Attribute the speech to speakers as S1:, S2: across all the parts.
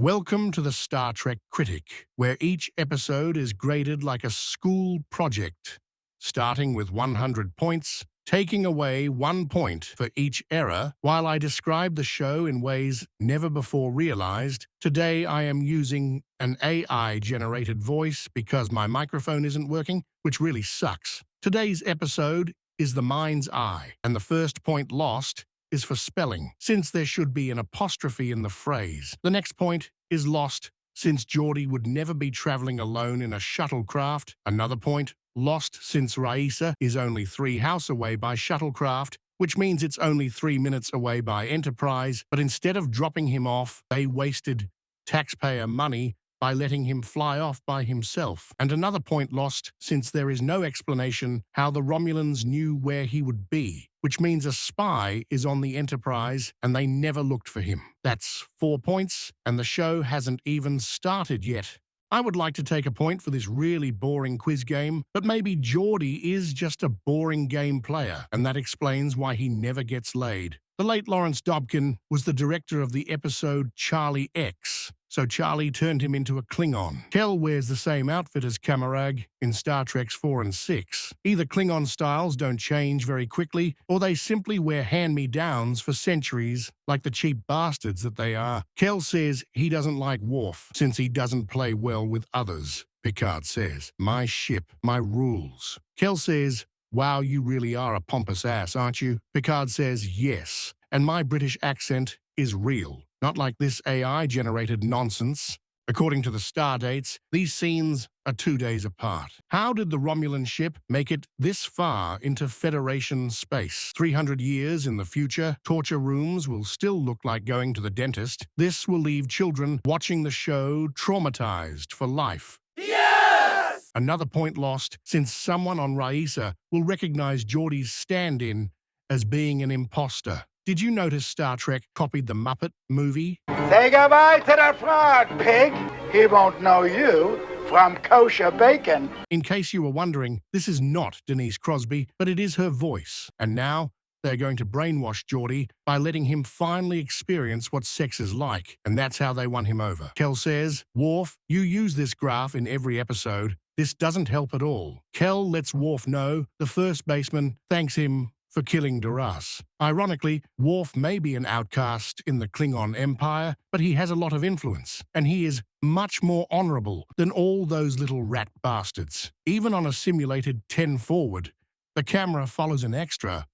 S1: Welcome to the Star Trek Critic, where each episode is graded like a school project, starting with 100 points, taking away 1 point for each error. While I describe the show in ways never before realized, today I am using an AI-generated voice because my microphone isn't working, which really sucks. Today's episode is The Mind's Eye, and the first point lost is for spelling, since there should be an apostrophe in the phrase. The next point is lost, since Geordi would never be traveling alone in a shuttlecraft. Another point lost, since Raisa is only 3 house away by shuttlecraft, which means it's only 3 minutes away by Enterprise, but instead of dropping him off, they wasted taxpayer money by letting him fly off by himself. And another point lost, since there is no explanation how the Romulans knew where he would be, which means a spy is on the Enterprise and they never looked for him. That's 4 points, and the show hasn't even started yet. I would like to take a point for this really boring quiz game, but maybe Geordi is just a boring game player, and that explains why he never gets laid. The late Lawrence Dobkin was the director of the episode Charlie X, so Charlie turned him into a Klingon. Kel wears the same outfit as Kamarag in Star Treks 4 and 6. Either Klingon styles don't change very quickly, or they simply wear hand-me-downs for centuries like the cheap bastards that they are. Kel says he doesn't like Worf since he doesn't play well with others. Picard says, "My ship, my rules." Kel says, "Wow, you really are a pompous ass, aren't you?" Picard says, "Yes, and my British accent is real, not like this AI-generated nonsense." According to the star dates, these scenes are 2 days apart. How did the Romulan ship make it this far into Federation space? 300 years in the future, torture rooms will still look like going to the dentist. This will leave children watching the show traumatized for life.
S2: Yes!
S1: Another point lost, since someone on Raisa will recognize Geordi's stand-in as being an imposter. Did you notice Star Trek copied the Muppet movie?
S2: Say goodbye to the frog, pig. He won't know you from kosher bacon.
S1: In case you were wondering, this is not Denise Crosby, but it is her voice. And now they're going to brainwash Geordi by letting him finally experience what sex is like. And that's how they won him over. Kel says, "Worf, you use this graph in every episode. This doesn't help at all." Kel lets Worf know the first baseman thanks him for killing Duras. Ironically, Worf may be an outcast in the Klingon Empire, but he has a lot of influence, and he is much more honorable than all those little rat bastards. Even on a simulated 10 forward, the camera follows an extra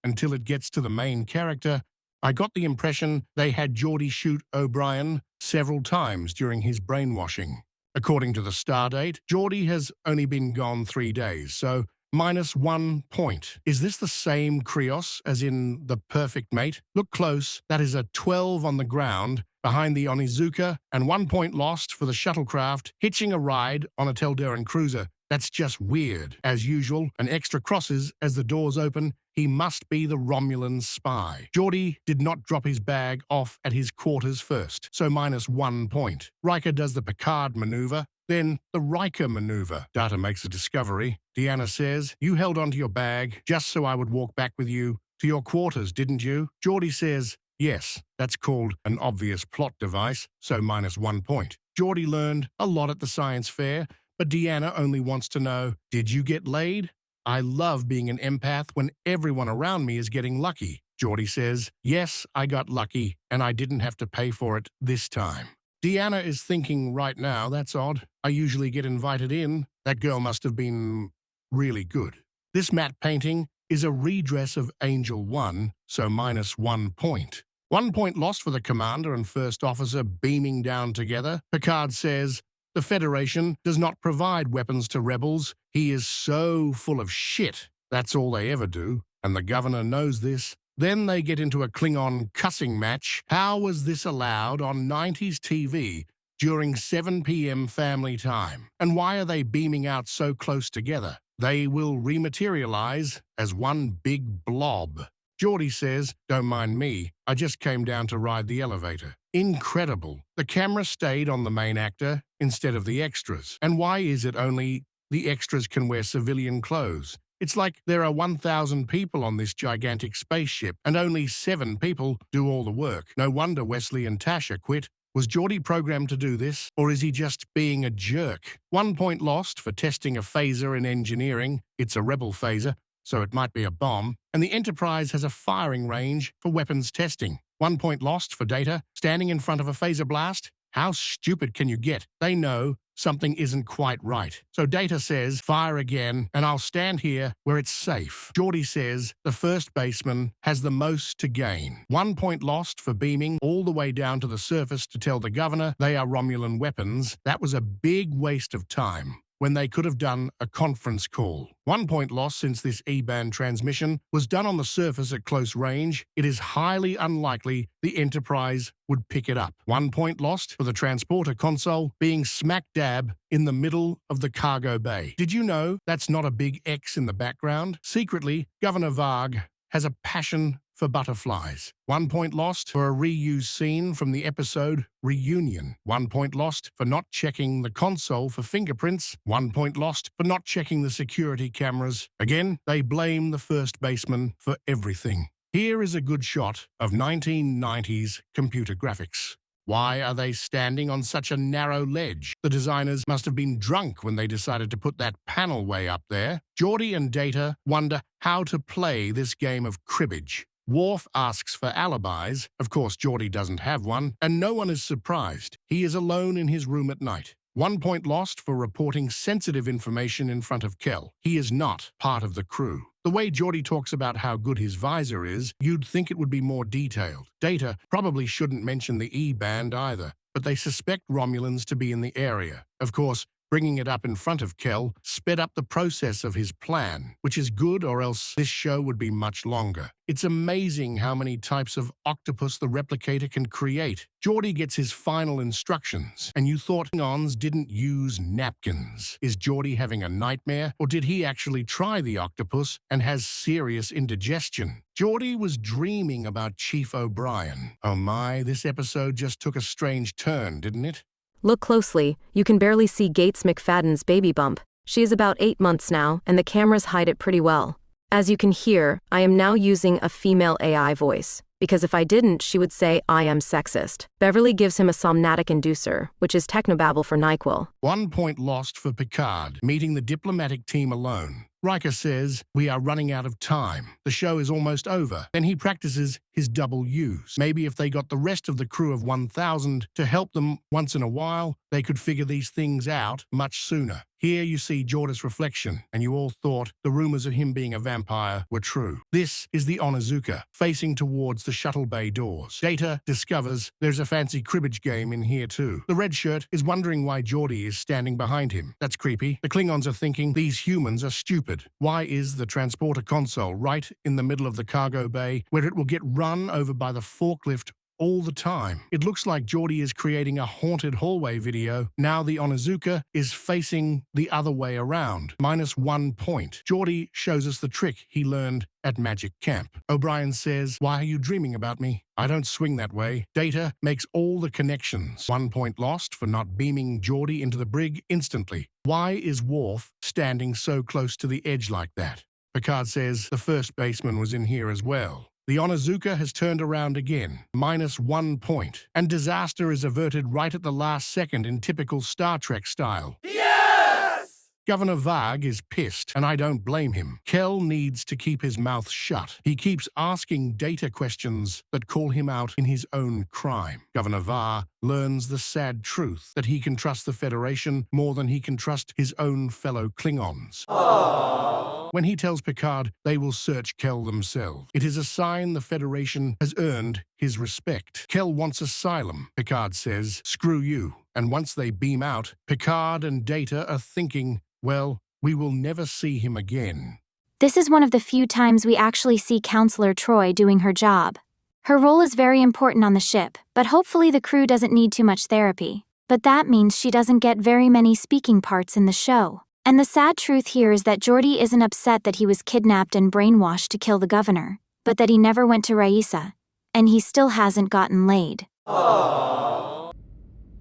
S1: until it gets to the main character. I got the impression they had Geordi shoot O'Brien several times during his brainwashing. According to the stardate, Geordi has only been gone 3 days, so -1 point. Is this the same Krios as in The Perfect Mate? Look close, that is a 12 on the ground behind the Onizuka, and 1 point lost for the shuttlecraft hitching a ride on a Telderan cruiser. That's just weird. As usual, an extra crosses as the doors open. He must be the Romulan spy. Geordi did not drop his bag off at his quarters first, so -1 point. Riker does the Picard maneuver, then the Riker maneuver. Data makes a discovery. Deanna says, "You held onto your bag just so I would walk back with you to your quarters, didn't you?" Geordi says, "Yes, that's called an obvious plot device, so -1 point." Geordi learned a lot at the science fair, but Deanna only wants to know, did you get laid? I love being an empath when everyone around me is getting lucky. Geordi says, "Yes, I got lucky, and I didn't have to pay for it this time." Deanna is thinking right now, that's odd. I usually get invited in. That girl must have been really good. This matte painting is a redress of Angel 1, so -1 point. 1 point lost for the commander and first officer beaming down together. Picard says, "The Federation does not provide weapons to rebels. He is so full of shit. That's all they ever do, and the governor knows this." Then they get into a Klingon cussing match. How was this allowed on 90s TV during 7 p.m. family time? And why are they beaming out so close together? They will rematerialize as one big blob. Geordi says, "Don't mind me. I just came down to ride the elevator." Incredible. The camera stayed on the main actor instead of the extras. And why is it only the extras can wear civilian clothes? It's like there are 1,000 people on this gigantic spaceship, and only 7 people do all the work. No wonder Wesley and Tasha quit. Was Geordi programmed to do this, or is he just being a jerk? 1 point lost for testing a phaser in engineering. It's a rebel phaser, so it might be a bomb. And the Enterprise has a firing range for weapons testing. 1 point lost for Data, standing in front of a phaser blast. How stupid can you get? They know something isn't quite right. So Data says, fire again, and I'll stand here where it's safe. Geordi says the first baseman has the most to gain. 1 point lost for beaming all the way down to the surface to tell the governor they are Romulan weapons. That was a big waste of time when they could have done a conference call. 1 point lost since this E-band transmission was done on the surface at close range. It is highly unlikely the Enterprise would pick it up. 1 point lost for the transporter console being smack dab in the middle of the cargo bay. Did you know that's not a big X in the background? Secretly, Governor Varg has a passion for butterflies. 1 point lost for a reused scene from the episode Reunion. 1 point lost for not checking the console for fingerprints. 1 point lost for not checking the security cameras. Again, they blame the first baseman for everything. Here is a good shot of 1990s computer graphics. Why are they standing on such a narrow ledge? The designers must have been drunk when they decided to put that panel way up there. Geordi and Data wonder how to play this game of cribbage. Worf asks for alibis. Of course, Geordi doesn't have one, and no one is surprised. He is alone in his room at night. 1 point lost for reporting sensitive information in front of Kel. He is not part of the crew. The way Geordi talks about how good his visor is, you'd think it would be more detailed. Data probably shouldn't mention the E-band either, but they suspect Romulans to be in the area. Of course, bringing it up in front of Kel sped up the process of his plan, which is good, or else this show would be much longer. It's amazing how many types of octopus the replicator can create. Geordi gets his final instructions, and you thought Klingons didn't use napkins. Is Geordi having a nightmare, or did he actually try the octopus and has serious indigestion? Geordi was dreaming about Chief O'Brien. Oh my, this episode just took a strange turn, didn't it?
S3: Look closely, you can barely see Gates McFadden's baby bump. She is about 8 months now, and the cameras hide it pretty well. As you can hear, I am now using a female AI voice, because if I didn't, she would say I am sexist. Beverly gives him a somnatic inducer, which is technobabble for NyQuil.
S1: 1 point lost for Picard, meeting the diplomatic team alone. Riker says, we are running out of time. The show is almost over. Then he practices his double use. Maybe if they got the rest of the crew of 1,000 to help them once in a while, they could figure these things out much sooner. Here you see Jorda's reflection, and you all thought the rumors of him being a vampire were true. This is the Onizuka, facing towards the shuttle bay doors. Data discovers there's a fancy cribbage game in here too. The red shirt is wondering why Geordi is standing behind him. That's creepy. The Klingons are thinking these humans are stupid. Why is the transporter console right in the middle of the cargo bay where it will get run over by the forklift all the time? It looks like Geordi is creating a haunted hallway video. Now the Onizuka is facing the other way around. -1 point. Geordi shows us the trick he learned at Magic Camp. O'Brien says, why are you dreaming about me? I don't swing that way. Data makes all the connections. 1 point lost for not beaming Geordi into the brig instantly. Why is Worf standing so close to the edge like that? Picard says the first baseman was in here as well. The Onizuka has turned around again, -1 point, and disaster is averted right at the last second in typical Star Trek style. Yes! Governor Varg is pissed, and I don't blame him. Kel needs to keep his mouth shut. He keeps asking Data questions that call him out in his own crime. Governor Varg learns the sad truth that he can trust the Federation more than he can trust his own fellow Klingons. Aww. When he tells Picard they will search Kel themselves, it is a sign the Federation has earned his respect. Kel wants asylum. Picard says, screw you. And once they beam out, Picard and Data are thinking, well, we will never see him again.
S4: This is one of the few times we actually see Counselor Troi doing her job. Her role is very important on the ship, but hopefully the crew doesn't need too much therapy. But that means she doesn't get very many speaking parts in the show. And the sad truth here is that Geordi isn't upset that he was kidnapped and brainwashed to kill the governor, but that he never went to Raisa, and he still hasn't gotten laid.
S5: Aww.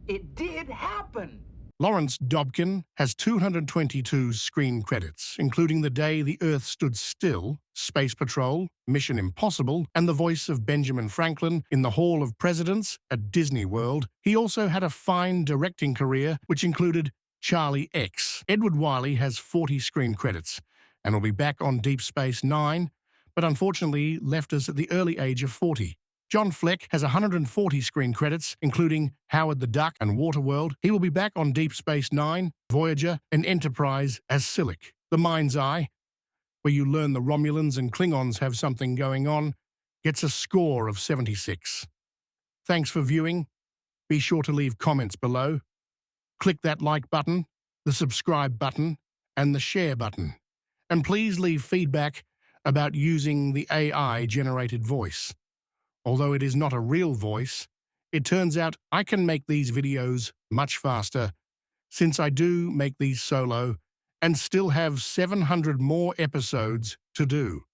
S5: It did happen.
S1: Lawrence Dobkin has 222 screen credits, including The Day the Earth Stood Still, Space Patrol, Mission Impossible, and the voice of Benjamin Franklin in the Hall of Presidents at Disney World. He also had a fine directing career, which included Charlie X. Edward Wiley has 40 screen credits and will be back on Deep Space Nine, but unfortunately left us at the early age of 40. John Fleck has 140 screen credits, including Howard the Duck and Waterworld. He will be back on Deep Space Nine, Voyager, and Enterprise as Silic. The Mind's Eye, where you learn the Romulans and Klingons have something going on, gets a score of 76. Thanks for viewing. Be sure to leave comments below. Click that like button, the subscribe button, and the share button. And please leave feedback about using the AI-generated voice. Although it is not a real voice, it turns out I can make these videos much faster, since I do make these solo and still have 700 more episodes to do.